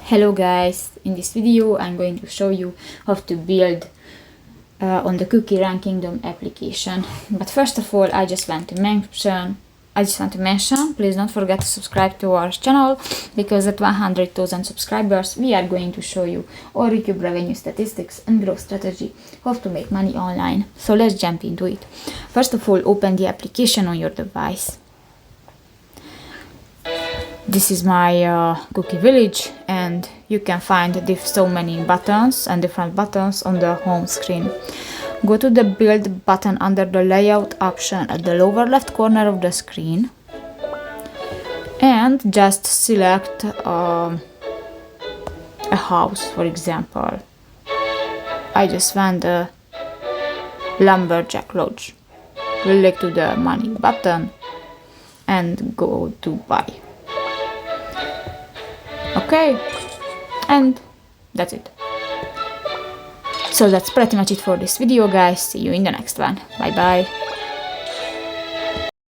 Hello guys, in this video I'm going to show you how to build on the Cookie Run Kingdom application. But first of all, I just want to mention, please don't forget to subscribe to our channel, because at 100,000 subscribers we are going to show you all YouTube revenue statistics and growth strategy, how to make money online. So let's jump into it. First of all, open the application on your device. This is my Cookie Village, and you can find so many buttons and different buttons on the home screen. Go to the Build button under the Layout option at the lower left corner of the screen and just select a house, for example. I just want the Lumberjack Lodge. Click to the Money button and go to Buy. Okay, and that's it. So that's pretty much it for this video, guys. See you in the next one. Bye bye.